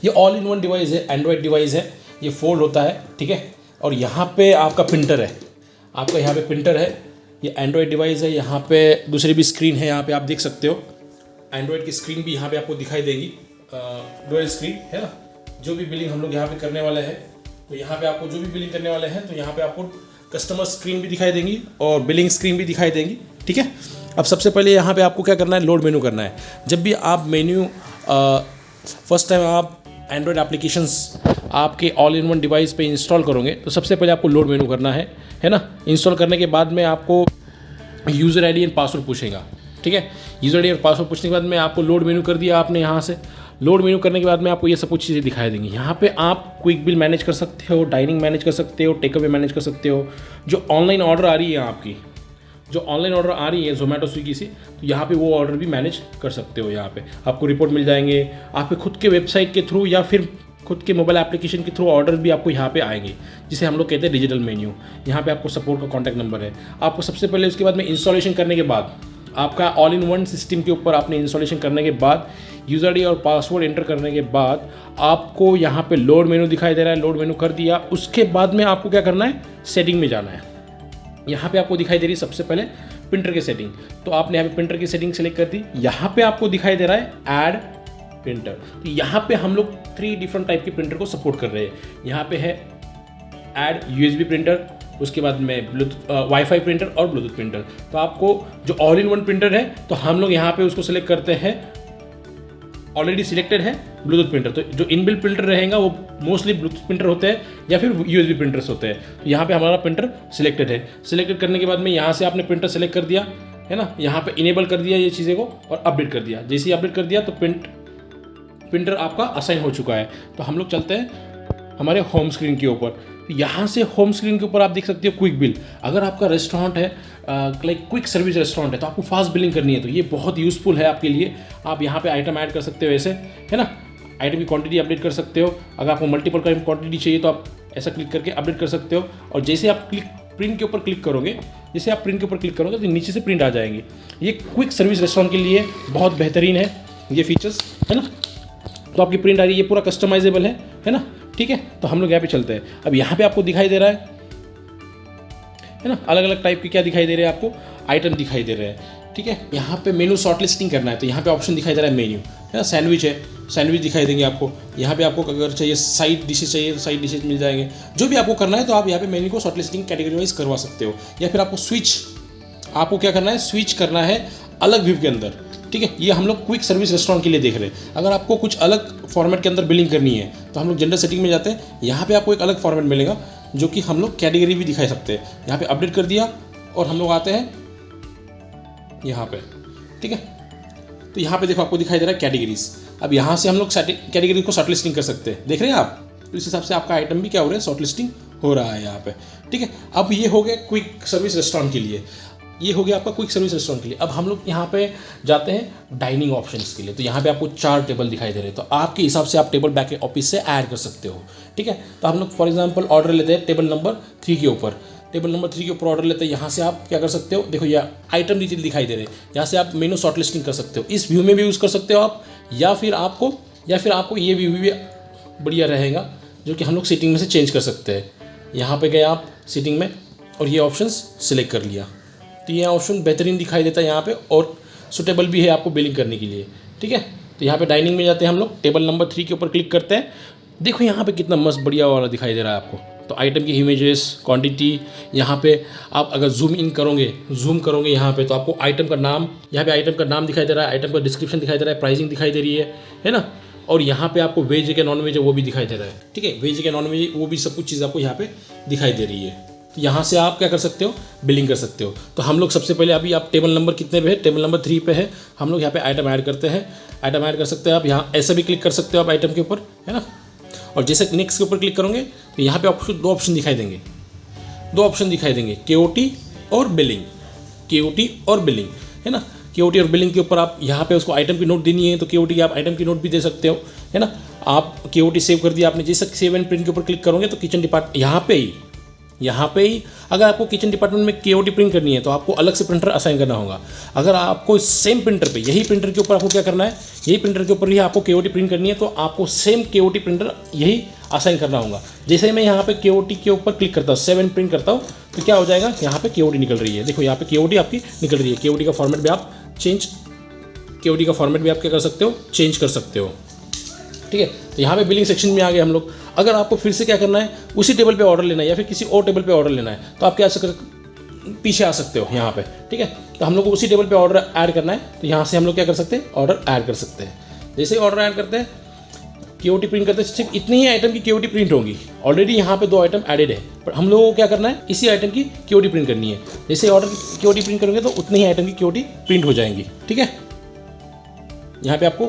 ये all in one device है, Android device है, ये फोल्ड होता है, ठीक है। और यहाँ पे आपका प्रिंटर है, आपका यहाँ पे प्रिंटर है, ये एंड्रॉयड डिवाइस है। यहाँ पे दूसरी भी स्क्रीन है, यहाँ पे आप देख सकते हो एंड्रॉयड की स्क्रीन भी यहाँ पे आपको दिखाई देगी, डुअल स्क्रीन है ना। जो भी बिलिंग हम लोग यहाँ पे करने वाले हैं, तो यहाँ पे आपको जो भी बिलिंग करने वाले हैं, तो यहाँ पे आपको कस्टमर स्क्रीन भी दिखाई देंगी और बिलिंग स्क्रीन भी दिखाई देंगी, ठीक है। अब सबसे पहले यहाँ पे आपको क्या करना है, लोड मेनू करना है। जब भी आप मेन्यू फर्स्ट टाइम आप एंड्रॉयड एप्लीकेशंस आपके ऑल इन वन डिवाइस पे इंस्टॉल करोगे, तो सबसे पहले आपको लोड मेनू करना है ना। इंस्टॉल करने के बाद में आपको यूज़र आईडी एंड पासवर्ड पूछेगा, ठीक है। यूज़र आईडी और पासवर्ड पूछने के बाद में आपको लोड मेनू कर दिया आपने। यहाँ से लोड मेनू करने के बाद में आपको ये सब कुछ चीज़ें दिखाई देंगी। यहाँ पे आप क्विक बिल मैनेज कर सकते हो, डाइनिंग मैनेज कर सकते हो, टेक अवे मैनेज कर सकते हो। जो ऑनलाइन ऑर्डर आ रही है आपकी, जो ऑनलाइन ऑर्डर आ रही है जोमेटो स्विगी से, तो यहाँ पे वो ऑर्डर भी मैनेज कर सकते हो। यहाँ पे आपको रिपोर्ट मिल जाएंगे, आपके खुद के वेबसाइट के थ्रू या फिर खुद के मोबाइल एप्लीकेशन के थ्रू ऑर्डर भी आपको यहाँ पे आएंगे, जिसे हम लोग कहते हैं डिजिटल मेन्यू। यहाँ पे आपको सपोर्ट का कॉन्टैक्ट नंबर है। आपको सबसे पहले उसके बाद में इंस्टॉलेशन करने के बाद, आपका ऑल इन वन सिस्टम के ऊपर आपने इंस्टॉलेशन करने के बाद, यूज़र आईडी और पासवर्ड एंटर करने के बाद आपको यहाँ पे लोड मेनू दिखाई दे रहा है। लोड मेनू कर दिया, उसके बाद में आपको क्या करना है, सेटिंग में जाना है। यहाँ पे आपको दिखाई दे रही है सबसे पहले प्रिंटर की सेटिंग, तो आपने यहाँ पे प्रिंटर की सेटिंग सेलेक्ट कर दी। यहाँ पे आपको दिखाई दे रहा है ऐड प्रिंटर, तो यहाँ पे हम लोग 3 डिफरेंट टाइप के प्रिंटर को सपोर्ट कर रहे हैं। यहाँ पे है ऐड यूएसबी प्रिंटर, उसके बाद में ब्लूटूथ वाईफाई प्रिंटर और ब्लूटूथ प्रिंटर। तो आपको जो ऑल इन वन प्रिंटर है, तो हम लोग यहाँ पे उसको सिलेक्ट करते हैं, ऑलरेडी सिलेक्टेड है ब्लूटूथ प्रिंटर। तो जो इनबिल्ट प्रिंटर रहेगा वो मोस्टली ब्लूटूथ प्रिंटर होते हैं या फिर यूएसबी प्रिंटर्स होते हैं। तो यहाँ पे हमारा प्रिंटर सिलेक्टेड है। सिलेक्टेड करने के बाद में यहाँ से आपने प्रिंटर सेलेक्ट कर दिया है ना, यहाँ पे इनेबल कर दिया ये चीज़ें को और अपडेट कर दिया। जैसे ही अपडेट कर दिया तो प्रिंटर आपका असाइन हो चुका है। तो हम लोग चलते हैं हमारे होम स्क्रीन के ऊपर। यहाँ से होम स्क्रीन के ऊपर आप देख सकते हो क्विक बिल। अगर आपका रेस्टोरेंट है लाइक क्विक सर्विस रेस्टोरेंट है, तो आपको फास्ट बिलिंग करनी है, तो ये बहुत यूज़फुल है आपके लिए। आप यहाँ पे आइटम ऐड कर सकते हो ऐसे, है ना, आइटम की क्वांटिटी अपडेट कर सकते हो। अगर आपको मल्टीपल का क्वांटिटी चाहिए तो आप ऐसा क्लिक करके अपडेट कर सकते हो। और जैसे आप प्रिंट के ऊपर क्लिक करोगे, जैसे आप प्रिंट के ऊपर क्लिक करोगे तो नीचे से प्रिंट आ जाएंगे। ये क्विक सर्विस रेस्टोरेंट के लिए बहुत बेहतरीन है ये फीचर्स, है ना। तो आपकी प्रिंट आ रही है, ये पूरा कस्टमाइजेबल है ना, ठीक है। तो हम लोग यहाँ पे चलते हैं। अब यहाँ पे आपको दिखाई दे रहा है ना, अलग अलग टाइप के क्या दिखाई दे रहे हैं आपको, आइटम दिखाई दे रहे हैं, ठीक है। यहाँ पे मेनू शॉर्ट लिस्टिंग करना है, तो यहाँ पे ऑप्शन दिखाई दे रहा है मेन्यू, है ना। सैंडविच है, सैंडविच दिखाई देंगे आपको। यहाँ पे आपको अगर चाहिए साइड डिशेज चाहिए तो साइड डिशेज मिल जाएंगे। जो भी आपको करना है तो आप यहाँ पे मेन्यू को शॉर्ट लिस्टिंग कैटेगरी वाइज करवा सकते हो। या फिर आपको क्या करना है, स्विच करना है अलग व्यू के अंदर, ठीक है। ये हम लोग क्विक सर्विस रेस्टोरेंट के लिए देख रहे हैं। अगर आपको कुछ अलग फॉर्मेट के अंदर बिलिंग करनी है तो हम लोग जनरल सेटिंग में जाते हैं। यहाँ पे आपको एक अलग फॉर्मेट मिलेगा जो कि हम लोग कैटेगरी भी दिखा सकते हैं। यहाँ पे अपडेट कर दिया और हम लोग आते हैं यहाँ पे, ठीक है। तो यहाँ पे देखो आपको दिखाई दे रहा है कैटेगरीज। अब यहाँ से हम लोग कैटेगरी को शॉर्ट लिस्टिंग कर सकते हैं, देख रहे हैं आप। तो इस हिसाब से आपका आइटम भी क्या हो रहा है, शॉर्ट लिस्टिंग हो रहा है यहाँ पे, ठीक है। अब ये हो गया क्विक सर्विस रेस्टोरेंट के लिए, ये हो गया आपका क्विक सर्विस रेस्टोरेंट के लिए। अब हम लोग यहाँ पे जाते हैं डाइनिंग ऑप्शंस के लिए। तो यहाँ पे आपको 4 टेबल दिखाई दे रहे हैं, तो आपके हिसाब से आप टेबल बैक ऑफिस से ऐड कर सकते हो, ठीक है। तो हम लोग फॉर एग्जांपल ऑर्डर लेते हैं टेबल नंबर 3 के ऊपर। टेबल नंबर 3 के ऊपर ऑर्डर लेते हैं। यहाँ से आप क्या कर सकते हो, देखो ये आइटम डिटेल दिखाई दे रहे हैं। यहाँ से आप मेनू शॉर्ट लिस्टिंग कर सकते हो, इस व्यू में भी यूज़ कर सकते हो आप, या फिर आपको ये व्यू भी बढ़िया रहेगा, जो कि हम लोग सेटिंग में से चेंज कर सकते हैं। यहाँ पे गए आप सेटिंग में और ये ऑप्शन सिलेक्ट कर लिया, तो ये ऑप्शन बेहतरीन दिखाई देता है यहाँ पे और सुटेबल भी है आपको बिलिंग करने के लिए, ठीक है। तो यहाँ पे डाइनिंग में जाते हैं हम लोग, टेबल नंबर 3 के ऊपर क्लिक करते हैं। देखो यहाँ पे कितना मस्त बढ़िया वाला दिखाई दे रहा है आपको। तो आइटम की इमेजेस, क्वांटिटी, यहाँ पे आप अगर जूम करोगे यहाँ पे, तो आपको आइटम का नाम, यहाँ पे आइटम का नाम दिखाई दे रहा है, आइटम का डिस्क्रिप्शन दिखाई दे रहा है, प्राइसिंग दिखाई दे रही है ना। और यहाँ पे आपको वेज है क्या नॉन वेज है वो भी दिखाई दे रहा है, ठीक है। वेज है क्या नॉन वेज वो भी सब कुछ चीज़ आपको यहाँ पे दिखाई दे रही है। तो यहाँ से आप क्या कर सकते हो, बिलिंग कर सकते हो। तो हम लोग सबसे पहले अभी आप टेबल नंबर कितने पे है, टेबल नंबर 3 पे है। हम लोग यहाँ पे आइटम ऐड करते हैं, आइटम ऐड कर सकते हैं आप। यहाँ ऐसे भी क्लिक कर सकते हो आप आइटम के ऊपर, है ना। और जैसे नेक्स्ट के ऊपर क्लिक करोगे तो यहाँ पे आपको 2 ऑप्शन दिखाई देंगे, KOT और बिलिंग, KOT और बिलिंग, है ना। KOT और बिलिंग के ऊपर आप यहाँ पे उसको आइटम की नोट देनी है तो KOT की आप आइटम की नोट भी दे सकते हो, है ना। आप KOT सेव कर दिया आपने, जैसे सेव एंड प्रिंट के ऊपर क्लिक करोगे तो किचन डिपार्टमेंट यहाँ पे ही यहाँ पे ही अगर आपको किचन डिपार्टमेंट में केओटी प्रिंट करनी है तो आपको अलग से प्रिंटर असाइन करना होगा। अगर आपको सेम प्रिंटर पे, यही प्रिंटर के ऊपर आपको क्या करना है, यही प्रिंटर के ऊपर ही आपको केओटी प्रिंट करनी है तो आपको सेम केओटी प्रिंटर यही असाइन करना होगा। जैसे ही मैं यहाँ पे केओटी के ऊपर क्लिक करता हूँ, 7 प्रिंट करता हूँ तो क्या हो जाएगा, यहाँ पे केओटी निकल रही है। देखो यहाँ पे केओटी आपकी निकल रही है। केओटी का फॉर्मेट भी आप केओटी का फॉर्मेट भी आप क्या कर सकते हो, चेंज कर सकते हो। ठीक है, तो यहाँ पे बिलिंग सेक्शन में आ गए हम लोग। अगर आपको फिर से क्या करना है, उसी टेबल पे ऑर्डर लेना है या फिर किसी और टेबल पे ऑर्डर लेना है तो आप क्या पीछे आ सकते हो यहाँ पे। ठीक है, तो हम लोग को उसी टेबल पे ऑर्डर ऐड करना है तो यहाँ से हम लोग क्या कर सकते हैं, ऑर्डर ऐड कर सकते हैं। जैसे ही ऑर्डर ऐड करते हैं, केओटी प्रिंट करते हैं, सिर्फ इतनी ही आइटम की केओटी प्रिंट होगी। ऑलरेडी यहाँ पे 2 आइटम एडेड है, पर हम लोगों को क्या करना है, इसी आइटम की केओटी प्रिंट करनी है। जैसे ऑर्डर की केओटी प्रिंट करेंगे तो उतनी ही आइटम की केओटी प्रिंट हो जाएंगी। ठीक है, यहाँ पे आपको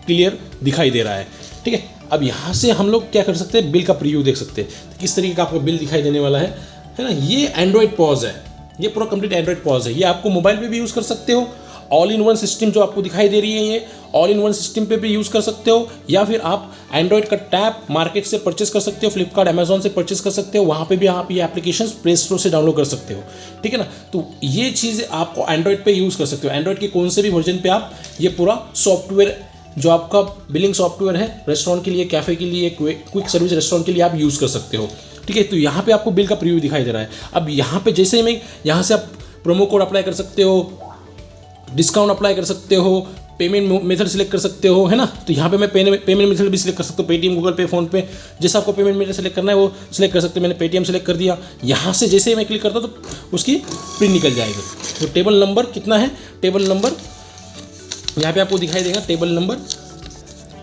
क्लियर दिखाई दे रहा है। ठीक है, अब यहाँ से हम लोग क्या कर सकते हैं, बिल का प्रीव्यू देख सकते हैं तो किस तरीके का आपको बिल दिखाई देने वाला है ना। ये एंड्रॉयड पॉज है, ये पूरा कंप्लीट एंड्रॉयड पॉज है। ये आपको मोबाइल पे भी यूज़ कर सकते हो, ऑल इन वन सिस्टम जो आपको दिखाई दे रही है ये ऑल इन वन सिस्टम पे भी यूज़ कर सकते हो, या फिर आप एंड्रॉयड का टैब मार्केट से परचेस कर सकते हो, फ्लिपकार्ट अमेजोन से परचेस कर सकते हो, वहाँ पे भी आप ये एप्लीकेशन प्ले स्टोर से डाउनलोड कर सकते हो। ठीक है ना, तो ये चीज़ आपको एंड्रॉयड पे यूज़ कर सकते हो। एंड्रॉयड के कौन से भी वर्जन पे आप ये पूरा सॉफ्टवेयर जो आपका बिलिंग सॉफ्टवेयर है रेस्टोरेंट के लिए, कैफ़े के लिए, क्विक सर्विस रेस्टोरेंट के लिए आप यूज़ कर सकते हो। ठीक है, तो यहाँ पे आपको बिल का प्रीव्यू दिखाई दे रहा है। अब यहाँ पे जैसे ही मैं यहाँ से आप प्रोमो कोड अप्लाई कर सकते हो, डिस्काउंट अप्लाई कर सकते हो, पेमेंट मेथड सिलेक्ट कर सकते हो, है ना। तो यहाँ पे मैं पेमेंट मेथड भी सिलेक्ट कर सकता हूँ, पेटीएम, गूगल पे, फोन पे, जैसा आपको पेमेंट मेथड सेलेक्ट करना है वो सिलेक्ट कर सकते हो। मैंने पेटीएम सेलेक्ट कर दिया। यहाँ से जैसे ही मैं क्लिक करता हूँ तो उसकी प्रिंट निकल जाएगी। तो टेबल नंबर कितना है, टेबल नंबर यहाँ पे आपको दिखाई देगा, टेबल नंबर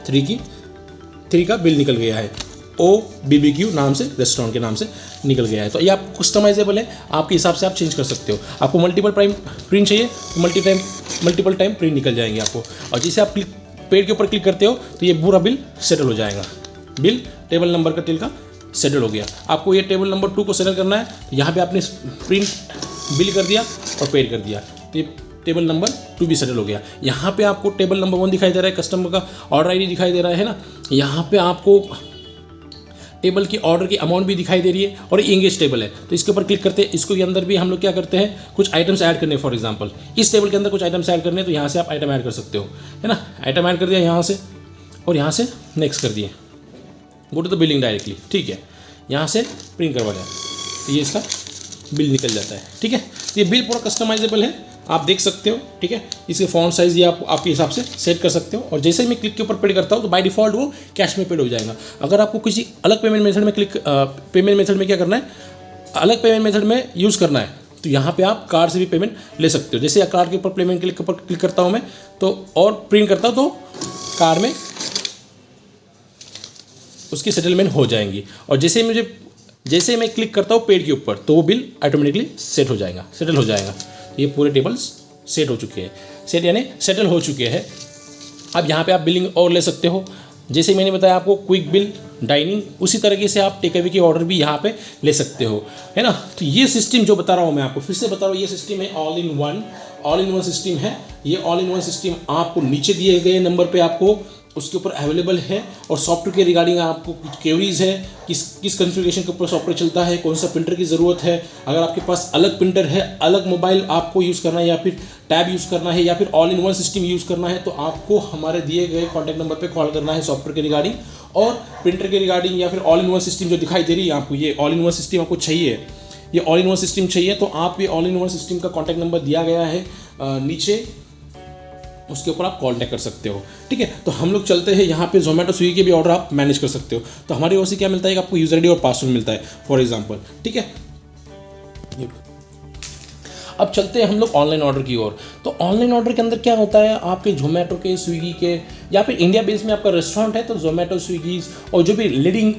3 का बिल निकल गया है। OBBQ नाम से, रेस्टोरेंट के नाम से निकल गया है। तो ये आपको कस्टमाइजेबल है, आपके हिसाब से आप चेंज कर सकते हो। आपको मल्टीपल प्रिंट चाहिए तो मल्टीपल टाइम प्रिंट निकल जाएंगे आपको। और जैसे आप पेड के ऊपर क्लिक करते हो तो ये पूरा बिल सेटल हो जाएगा। बिल टेबल नंबर का टिल का सेटल हो गया। आपको ये टेबल नंबर 2 को सेटल करना है तो यहाँ पे आपने प्रिंट बिल कर दिया और पेड कर दिया तो ये टेबल नंबर 2 भी सेटल हो गया। यहाँ पे आपको टेबल नंबर 1 दिखाई दे रहा है, कस्टमर का ऑर्डर ID दिखाई दे रहा है ना। यहाँ पे आपको टेबल की ऑर्डर की अमाउंट भी दिखाई दे रही है और इंगेज टेबल है तो इसके ऊपर क्लिक करते हैं। इसको के अंदर भी हम लोग क्या करते हैं, कुछ आइटम्स ऐड करने, फॉर एग्जांपल इस टेबल के अंदर कुछ आइटम्स ऐड करने तो यहाँ से आप आइटम ऐड कर सकते हो, है ना। आइटम ऐड कर दिया यहाँ से और यहाँ से नेक्स्ट कर दिए, go to the billing directly. ठीक है, यहाँ से प्रिंट करवा लिया तो ये इसका बिल निकल जाता है। ठीक है, तो ये बिल पूरा कस्टमाइजेबल है, आप देख सकते हो। ठीक है, इसके फॉन्ट साइज ये आप आपके हिसाब से सेट कर सकते हो। और जैसे ही मैं क्लिक के ऊपर पेड करता हूँ तो बाय डिफ़ॉल्ट वो कैश में पेड हो जाएगा। अगर आपको किसी अलग पेमेंट मेथड में पेमेंट मेथड में क्या करना है, अलग पेमेंट मेथड में यूज़ करना है तो यहाँ पे आप कार्ड से भी पेमेंट ले सकते हो। जैसे कार्ड के ऊपर पेमेंट के ऊपर क्लिक करता हूँ मैं तो और प्रिंट करता हूँ तो कार्ड में उसकी सेटलमेंट हो जाएंगी। और जैसे मैं क्लिक करता हूँ पेड के ऊपर तो वो बिल ऑटोमेटिकली सेट हो जाएगा, सेटल हो जाएगा। ये पूरे टेबल्स सेट हो चुके हैं, सेट यानी सेटल हो चुके हैं। अब यहाँ पे आप बिलिंग और ले सकते हो। जैसे मैंने बताया आपको क्विक बिल, डाइनिंग, उसी तरीके से आप टेक अवे के ऑर्डर भी यहाँ पे ले सकते हो, है ना। तो ये सिस्टम जो बता रहा हूँ मैं आपको, फिर से बता रहा हूँ, ये सिस्टम है ऑल इन वन सिस्टम है। ये ऑल इन वन सिस्टम आपको नीचे दिए गए नंबर पे आपको उसके ऊपर अवेलेबल है। और सॉफ्टवेयर के रिगार्डिंग आपको कुछ क्वेरीज है, किस कॉन्फ़िगरेशन के ऊपर सॉफ्टवेयर चलता है, कौन सा प्रिंटर की ज़रूरत है, अगर आपके पास अलग प्रिंटर है, अलग मोबाइल आपको यूज़ करना है या फिर टैब यूज़ करना है या फिर all in one system use करना है तो आपको हमारे दिए गए कॉन्टैक्ट नंबर पर कॉल करना है सॉफ्टवेयर के रिगार्डिंग और प्रिंटर के रिगार्डिंग या फिर ऑल इन वन सिस्टम जो दिखाई दे रही है आपको। ये ऑल इन वन सिस्टम आपको चाहिए, ये ऑल इन वन सिस्टम चाहिए तो आप ये ऑल इन वन सिस्टम का कॉन्टैक्ट नंबर दिया गया है नीचे, उसके ऊपर आप कॉन्टैक्ट कर सकते हो। ठीक है, तो हम लोग चलते हैं यहाँ पे जोमेटो स्विगी के भी ऑर्डर आप मैनेज कर सकते हो। तो हमारी ओर से क्या मिलता है कि आपको यूज़र ID और पासवर्ड मिलता है फॉर एग्जांपल। ठीक है, अब चलते हैं हम लोग ऑनलाइन ऑर्डर की ओर। तो ऑनलाइन ऑर्डर के अंदर क्या होता है, आपके जोमेटो के, स्विगी के या फिर इंडिया बेस में आपका रेस्टोरेंट है तो जोमेटो, स्विगी और जो भी लीडिंग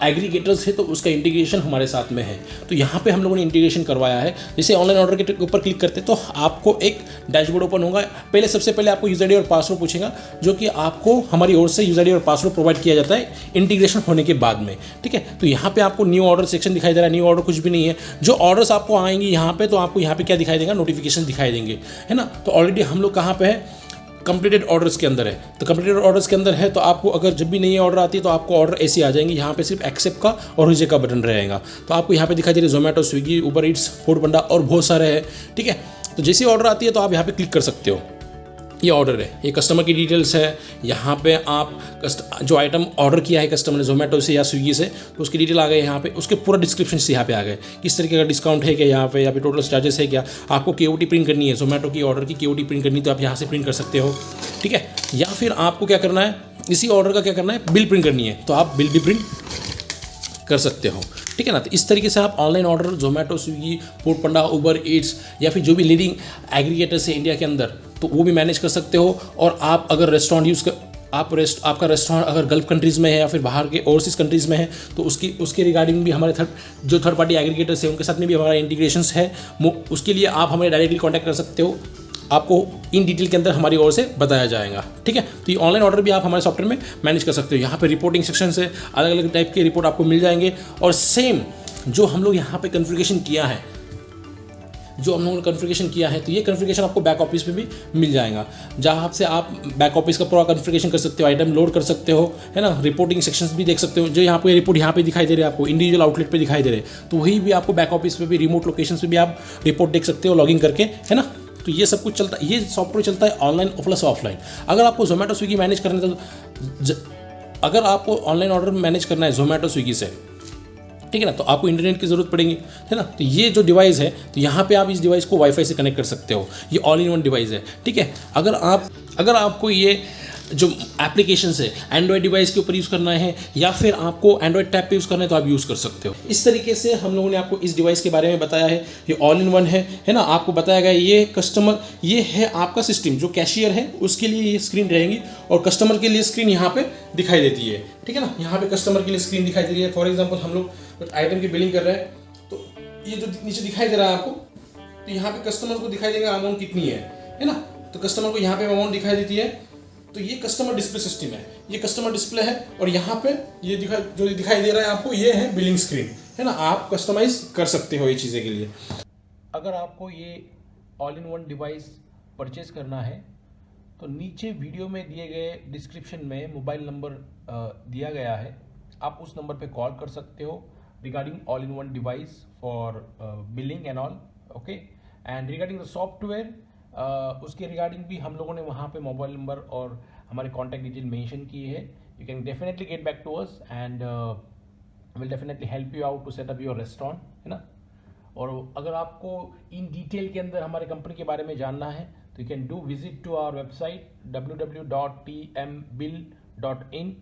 एग्रीगेटर्स है तो उसका इंटीग्रेशन हमारे साथ में है। तो यहाँ पे हम लोगों ने इंटीग्रेशन करवाया है। जैसे ऑनलाइन ऑर्डर के ऊपर क्लिक करते हैं तो आपको एक डैशबोर्ड ओपन होगा। सबसे पहले आपको यूज़र ID और पासवर्ड पूछेगा जो कि आपको हमारी ओर से यूज़र ID और पासवर्ड प्रोवाइड किया जाता है इंटीग्रेशन होने के बाद में। ठीक है, तो यहाँ पे आपको न्यू ऑर्डर सेक्शन दिखाई दे रहा है। न्यू ऑर्डर कुछ भी नहीं है, जो ऑर्डर्स आपको आएंगे यहाँ पे तो आपको यहाँ पे क्या दिखाई देगा, नोटिफिकेशन दिखाई देंगे, है ना। तो ऑलरेडी हम लोग कहाँ पे है, कंप्लीटेड ऑर्डर्स के अंदर है। तो कंप्लीटेड ऑर्डर्स के अंदर है तो आपको अगर जब भी नई ऑर्डर आती है तो आपको ऑर्डर ऐसे आ जाएंगे, यहाँ पे सिर्फ एक्सेप्ट का और रिजेक्ट का बटन रहेगा। तो आपको यहाँ पे दिखाई दे रही है Zomato, Swiggy, Uber Eats, Foodpanda और बहुत सारे हैं, ठीक है। तो जैसी ऑर्डर आती है तो आप यहाँ पे क्लिक कर सकते हो। ये ऑर्डर है, ये कस्टमर की डिटेल्स है। यहाँ पे आप जो आइटम ऑर्डर किया है कस्टमर ने जोमेटो से या स्विगी से, तो उसकी डिटेल आ गई यहाँ पे, उसके पूरा डिस्क्रिप्शन से यहाँ पे आ गए, किस तरीके का डिस्काउंट है क्या यहाँ पे, या फिर टोटल चार्जेस है क्या। आपको केओटी प्रिंट करनी है, जोमेटो की ऑर्डर की केओटी प्रिंट करनी, तो आप यहाँ से प्रिंट कर सकते हो, ठीक है। या फिर आपको क्या करना है, इसी ऑर्डर का क्या करना है, बिल प्रिंट करनी है, तो आप बिल भी प्रिंट कर सकते हो, ठीक है ना। तो इस तरीके से आप online order Zomato, Swiggy, Foodpanda, Uber Eats या फिर जो भी लीडिंग एग्रीगेटर्स है इंडिया के अंदर, तो वो भी मैनेज कर सकते हो। और आप अगर रेस्टोरेंट आपका रेस्टोरेंट अगर गल्फ कंट्रीज़ में है या फिर बाहर के ओवरसीज़ कंट्रीज़ में है, तो उसके रिगार्डिंग भी हमारे थर्ड पार्टी एग्रीगेटर्स है उनके साथ में भी हमारा इंटीग्रेशंस है। उसके लिए आप हमें डायरेक्टली कॉन्टैक्ट कर सकते हो, आपको इन डिटेल के अंदर हमारी ओर से बताया जाएगा, ठीक है। तो ये ऑनलाइन ऑर्डर भी आप हमारे सॉफ्टवेयर में मैनेज कर सकते हो। यहाँ पे रिपोर्टिंग सेक्शन से अलग अलग टाइप के रिपोर्ट आपको मिल जाएंगे। और सेम जो हम लोग यहाँ पे कॉन्फ़िगरेशन किया है, तो ये कॉन्फ़िगरेशन आपको बैक ऑफिस पे भी मिल जाएगा, जहाँ से आप बैक ऑफिस का पूरा कॉन्फ़िगरेशन कर सकते हो, आइटम लोड कर सकते हो, है ना। रिपोर्टिंग सेक्शंस भी देख सकते हो, जो यहाँ पे रिपोर्ट यहाँ पे दिखाई दे रहे हैं आपको, इंडिविजुअल आउटलेट पे दिखाई दे रहे हैं, तो वही भी आपको बैक ऑफिस पे भी, रिमोट लोकेशन पे भी आप रिपोर्ट देख सकते हो लॉगिन करके, है ना। तो ये सब कुछ चलता है, ये सॉफ्टवेयर चलता है ऑनलाइन प्लस ऑफलाइन। अगर आपको जोमेटो स्विगी मैनेज करना है तो अगर आपको ऑनलाइन ऑर्डर मैनेज करना है जोमेटो स्विगी से, ठीक है ना, तो आपको इंटरनेट की ज़रूरत पड़ेगी, है ना। तो ये जो डिवाइस है, तो यहाँ पे आप इस डिवाइस को वाईफाई से कनेक्ट कर सकते हो। ये ऑल इन वन डिवाइस है, ठीक है। अगर आपको ये जो एप्लीकेशंस है एंड्रॉयड डिवाइस के ऊपर यूज़ करना है या फिर आपको एंड्रॉयड टैब पे यूज़ करना है, तो आप यूज़ कर सकते हो। इस तरीके से हम लोगों ने आपको इस डिवाइस के बारे में बताया है। ये ऑल इन वन है ना। आपको बताया गया ये है आपका सिस्टम, जो कैशियर है उसके लिए ये स्क्रीन रहेगी और कस्टमर के लिए स्क्रीन यहाँ पे दिखाई देती है, ठीक है ना। यहाँ पे कस्टमर के लिए स्क्रीन दिखाई दे रही है। फॉर एग्जाम्पल हम लोग कुछ आइटम की बिलिंग कर रहे हैं, तो ये जो नीचे दिखाई दे रहा है आपको, तो यहाँ पे कस्टमर को दिखाई देगा अमाउंट कितनी है ना। तो कस्टमर को यहाँ पे अमाउंट दिखाई देती है। तो ये कस्टमर डिस्प्ले सिस्टम है, ये कस्टमर डिस्प्ले है। और यहाँ पे ये जो दिखाई दे रहा है आपको, ये है बिलिंग स्क्रीन, है ना। आप कस्टमाइज कर सकते हो ये चीज़ें के लिए। अगर आपको ये all in one device purchase करना है, तो नीचे वीडियो में दिए गए डिस्क्रिप्शन में मोबाइल नंबर दिया गया है, आप उस नंबर पे कॉल कर सकते हो regarding all in one device for billing and all, okay. And regarding the software, उसके रिगार्डिंग भी हम लोगों ने वहाँ पे मोबाइल नंबर और हमारे कॉन्टैक्ट डिटेल मेंशन की है। You can definitely get back to us and will definitely help you out to set up your restaurant, है ना। और अगर आपको इन डिटेल के अंदर हमारे कंपनी के बारे में जानना है, तो you can do visit to our website www.tmbill.in